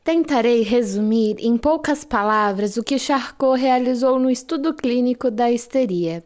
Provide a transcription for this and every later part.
Tentarei resumir em poucas palavras o que Charcot realizou no estudo clínico da histeria.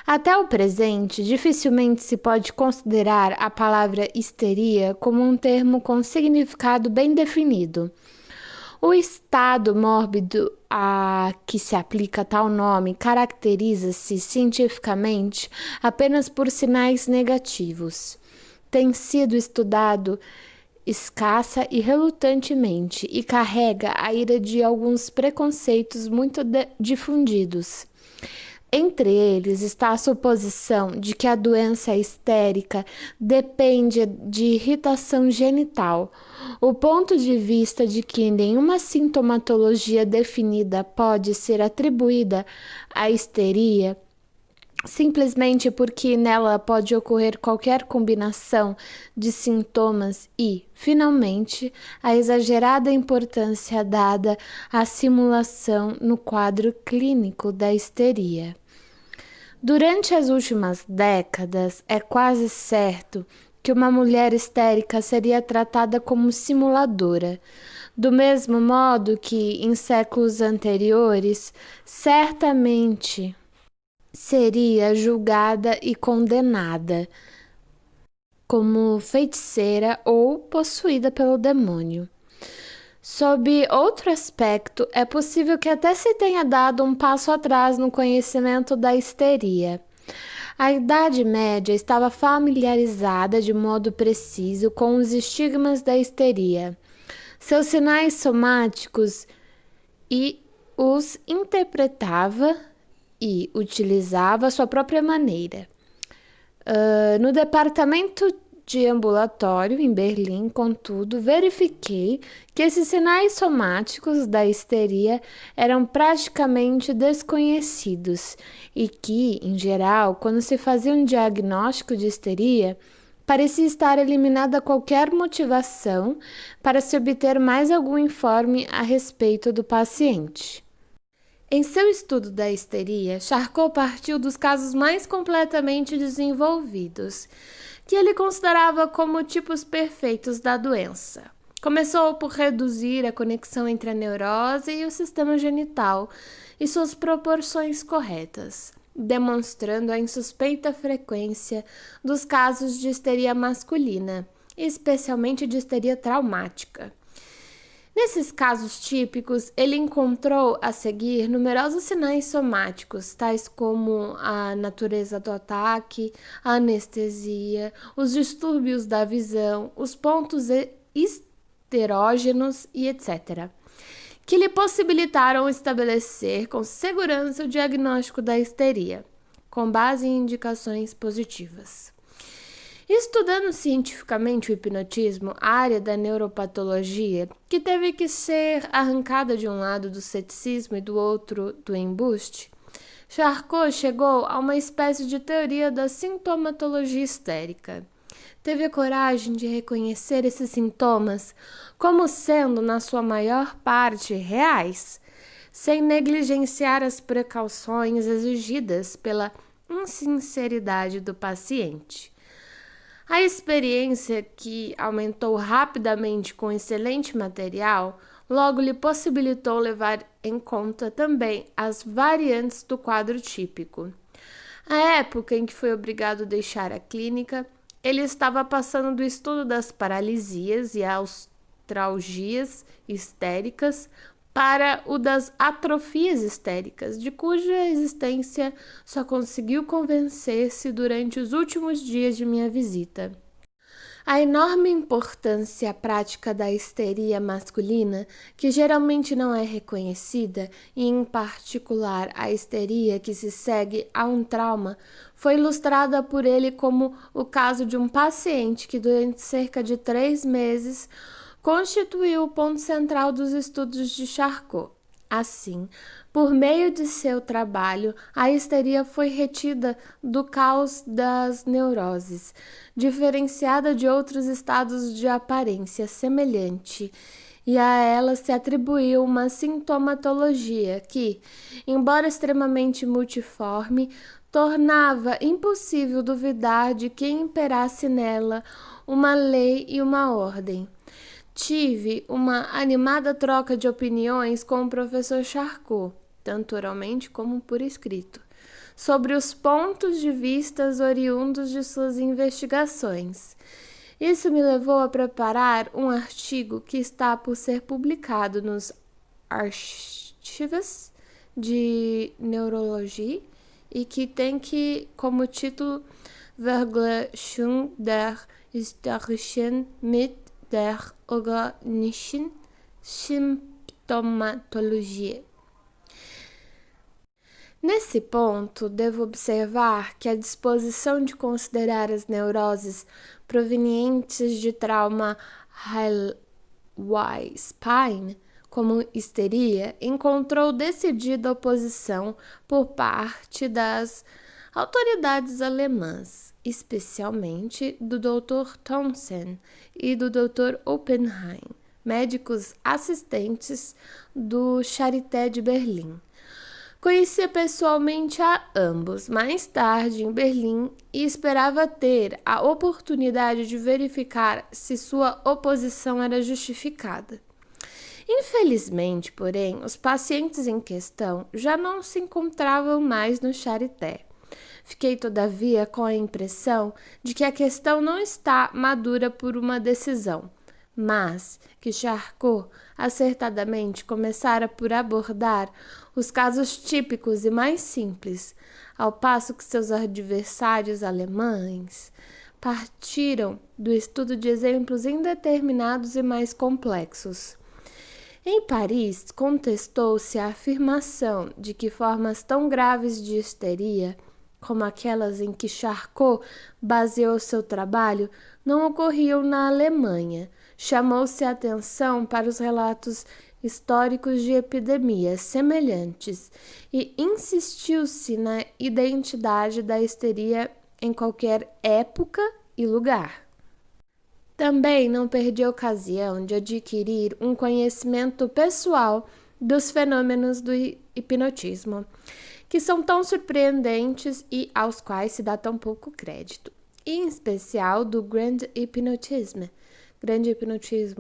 Até o presente, dificilmente se pode considerar a palavra histeria como um termo com significado bem definido. O estado mórbido a que se aplica tal nome caracteriza-se cientificamente apenas por sinais negativos. Tem sido estudado escassa e relutantemente e carrega a ira de alguns preconceitos muito difundidos. Entre eles está a suposição de que a doença histérica depende de irritação genital, o ponto de vista de que nenhuma sintomatologia definida pode ser atribuída à histeria simplesmente porque nela pode ocorrer qualquer combinação de sintomas e, finalmente, a exagerada importância dada à simulação no quadro clínico da histeria. Durante as últimas décadas, é quase certo que uma mulher histérica seria tratada como simuladora, do mesmo modo que, em séculos anteriores, certamente seria julgada e condenada como feiticeira ou possuída pelo demônio. Sob outro aspecto, é possível que até se tenha dado um passo atrás no conhecimento da histeria. A Idade Média estava familiarizada de modo preciso com os estigmas da histeria, seus sinais somáticos e os interpretava e utilizava a sua própria maneira. No departamento de ambulatório em Berlim, contudo, verifiquei que esses sinais somáticos da histeria eram praticamente desconhecidos e que, em geral, quando se fazia um diagnóstico de histeria, parecia estar eliminada qualquer motivação para se obter mais algum informe a respeito do paciente. Em seu estudo da histeria, Charcot partiu dos casos mais completamente desenvolvidos, que ele considerava como tipos perfeitos da doença. Começou por reduzir a conexão entre a neurose e o sistema genital e suas proporções corretas, demonstrando a insuspeita frequência dos casos de histeria masculina, especialmente de histeria traumática. Nesses casos típicos, ele encontrou a seguir numerosos sinais somáticos, tais como a natureza do ataque, a anestesia, os distúrbios da visão, os pontos esterógenos e etc., que lhe possibilitaram estabelecer com segurança o diagnóstico da histeria, com base em indicações positivas. Estudando cientificamente o hipnotismo, área da neuropatologia, que teve que ser arrancada de um lado do ceticismo e do outro do embuste, Charcot chegou a uma espécie de teoria da sintomatologia histérica. Teve a coragem de reconhecer esses sintomas como sendo, na sua maior parte, reais, sem negligenciar as precauções exigidas pela insinceridade do paciente. A experiência, que aumentou rapidamente com excelente material, logo lhe possibilitou levar em conta também as variantes do quadro típico. A época em que foi obrigado a deixar a clínica, ele estava passando do estudo das paralisias e australgias histéricas para o das atrofias histéricas, de cuja existência só conseguiu convencer-se durante os últimos dias de minha visita. A enorme importância prática da histeria masculina, que geralmente não é reconhecida, e em particular a histeria que se segue a um trauma, foi ilustrada por ele como o caso de um paciente que durante cerca de 3 meses constituiu o ponto central dos estudos de Charcot. Assim, por meio de seu trabalho, a histeria foi retida do caos das neuroses, diferenciada de outros estados de aparência semelhante, e a ela se atribuiu uma sintomatologia que, embora extremamente multiforme, tornava impossível duvidar de que imperasse nela uma lei e uma ordem. tive uma animada troca de opiniões com o professor Charcot, tanto oralmente como por escrito, sobre os pontos de vista oriundos de suas investigações. Isso me levou a preparar um artigo que está por ser publicado nos Archives de Neurologia e que tem como título Vergleichung der historischen mit der organischen Symptomatologie. Nesse ponto, devo observar que a disposição de considerar as neuroses provenientes de trauma Highway-Spine como histeria encontrou decidida oposição por parte das autoridades alemãs, especialmente do Dr. Townsend e do Dr. Oppenheim, médicos assistentes do Charité de Berlim. Conhecia pessoalmente a ambos mais tarde em Berlim e esperava ter a oportunidade de verificar se sua oposição era justificada. Infelizmente, porém, os pacientes em questão já não se encontravam mais no Charité. Fiquei, todavia, com a impressão de que a questão não está madura por uma decisão, mas que Charcot acertadamente começara por abordar os casos típicos e mais simples, ao passo que seus adversários alemães partiram do estudo de exemplos indeterminados e mais complexos. Em Paris, contestou-se a afirmação de que formas tão graves de histeria, como aquelas em que Charcot baseou seu trabalho, não ocorriam na Alemanha. Chamou-se a atenção para os relatos históricos de epidemias semelhantes e insistiu-se na identidade da histeria em qualquer época e lugar. Também não perdi a ocasião de adquirir um conhecimento pessoal dos fenômenos do hipnotismo, que são tão surpreendentes e aos quais se dá tão pouco crédito, e em especial do Grand Hypnotisme,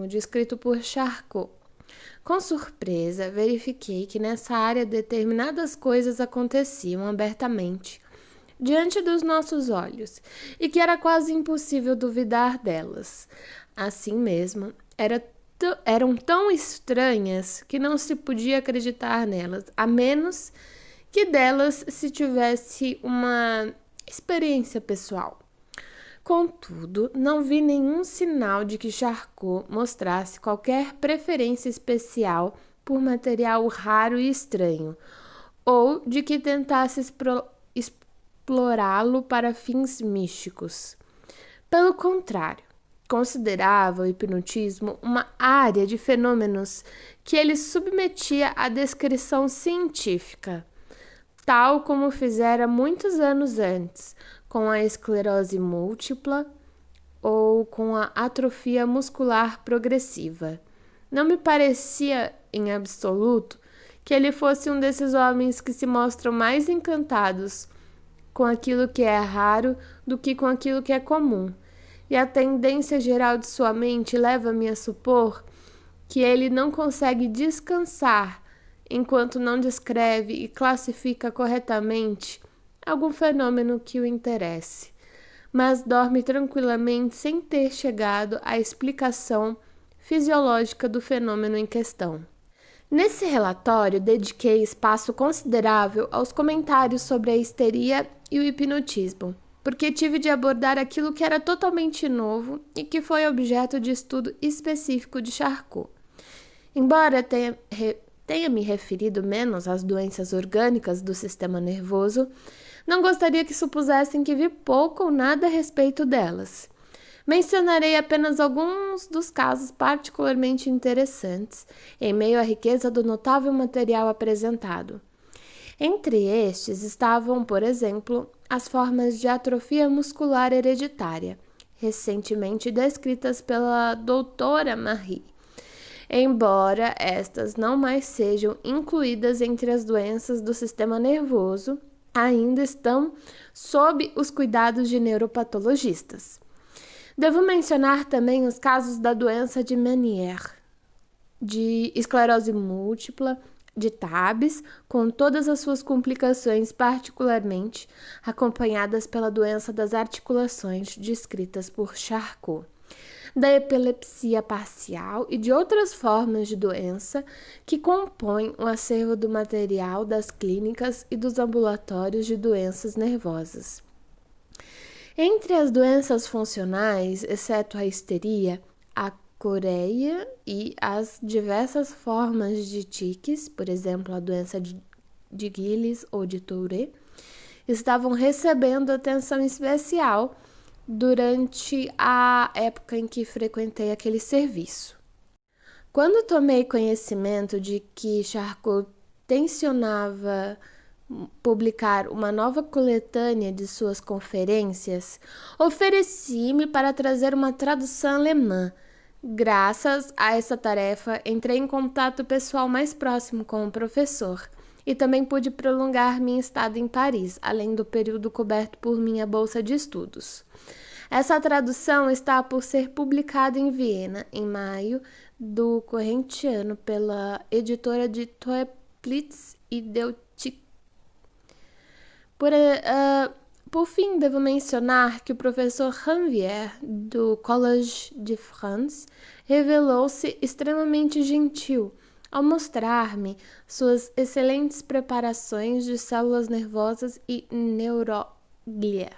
descrito por Charcot. Com surpresa, verifiquei que nessa área determinadas coisas aconteciam abertamente, diante dos nossos olhos, e que era quase impossível duvidar delas. Assim mesmo, eram tão estranhas que não se podia acreditar nelas, a menos que delas se tivesse uma experiência pessoal. Contudo, não vi nenhum sinal de que Charcot mostrasse qualquer preferência especial por material raro e estranho, ou de que tentasse explorá-lo para fins místicos. Pelo contrário, considerava o hipnotismo uma área de fenômenos que ele submetia à descrição científica, tal como fizera muitos anos antes, com a esclerose múltipla ou com a atrofia muscular progressiva. Não me parecia, em absoluto, que ele fosse um desses homens que se mostram mais encantados com aquilo que é raro do que com aquilo que é comum, e a tendência geral de sua mente leva-me a supor que ele não consegue descansar enquanto não descreve e classifica corretamente algum fenômeno que o interesse, mas dorme tranquilamente sem ter chegado à explicação fisiológica do fenômeno em questão. Nesse relatório, dediquei espaço considerável aos comentários sobre a histeria e o hipnotismo, porque tive de abordar aquilo que era totalmente novo e que foi objeto de estudo específico de Charcot. Embora tenha me referido menos às doenças orgânicas do sistema nervoso, não gostaria que supusessem que vi pouco ou nada a respeito delas. Mencionarei apenas alguns dos casos particularmente interessantes, em meio à riqueza do notável material apresentado. Entre estes estavam, por exemplo, as formas de atrofia muscular hereditária, recentemente descritas pela doutora Marie, embora estas não mais sejam incluídas entre as doenças do sistema nervoso, ainda estão sob os cuidados de neuropatologistas. Devo mencionar também os casos da doença de Meniere, de esclerose múltipla, de Tabes, com todas as suas complicações, particularmente acompanhadas pela doença das articulações descritas por Charcot, da epilepsia parcial e de outras formas de doença que compõem o acervo do material das clínicas e dos ambulatórios de doenças nervosas. Entre as doenças funcionais, exceto a histeria, a coreia e as diversas formas de tiques, por exemplo, a doença de Gillis ou de Tourette, estavam recebendo atenção especial durante a época em que frequentei aquele serviço. Quando tomei conhecimento de que Charcot tensionava publicar uma nova coletânea de suas conferências, ofereci-me para trazer uma tradução alemã. Graças a essa tarefa, entrei em contato pessoal mais próximo com o professor e também pude prolongar minha estada em Paris, além do período coberto por minha bolsa de estudos. Essa tradução está por ser publicada em Viena, em maio do corrente ano, pela editora de Toeplitz e Deutsche. Por fim, devo mencionar que o professor Ranvier, do Collège de France, revelou-se extremamente gentil ao mostrar-me suas excelentes preparações de células nervosas e neuroglia.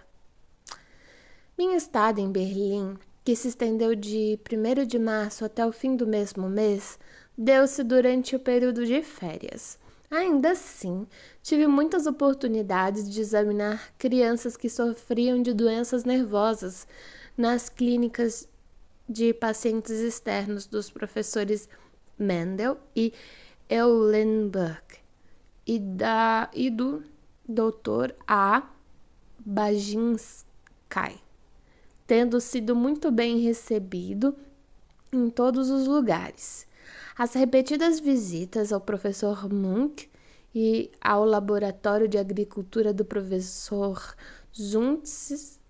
Minha estada em Berlim, que se estendeu de 1º de março até o fim do mesmo mês, deu-se durante o período de férias. Ainda assim, tive muitas oportunidades de examinar crianças que sofriam de doenças nervosas nas clínicas de pacientes externos dos professores Mendel e Eulenburg e do Dr. A. Baginski, tendo sido muito bem recebido em todos os lugares. As repetidas visitas ao professor Munk e ao laboratório de agricultura do professor Zuntz,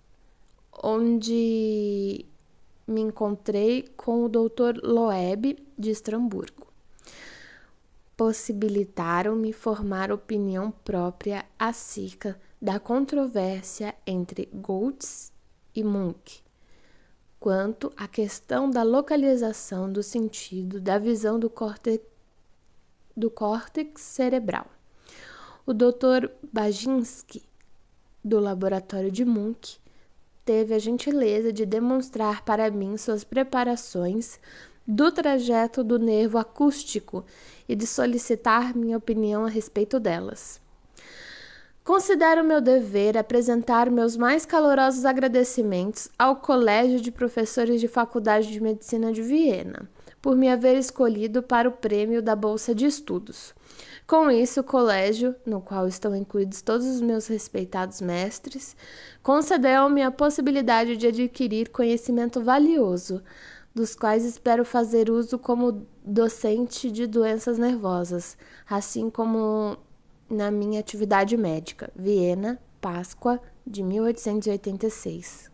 onde me encontrei com o Dr. Loeb de Estrasburgo, possibilitaram-me formar opinião própria acerca da controvérsia entre Goltz e Munk quanto à questão da localização do sentido da visão do córtex cerebral. O Dr. Baginski, do laboratório de Munk, teve a gentileza de demonstrar para mim suas preparações do trajeto do nervo acústico e de solicitar minha opinião a respeito delas. Considero meu dever apresentar meus mais calorosos agradecimentos ao Colégio de Professores de Faculdade de Medicina de Viena, por me haver escolhido para o prêmio da Bolsa de Estudos. Com isso, o colégio, no qual estão incluídos todos os meus respeitados mestres, concedeu-me a possibilidade de adquirir conhecimento valioso, dos quais espero fazer uso como docente de doenças nervosas, assim como na minha atividade médica. Viena, Páscoa de 1886.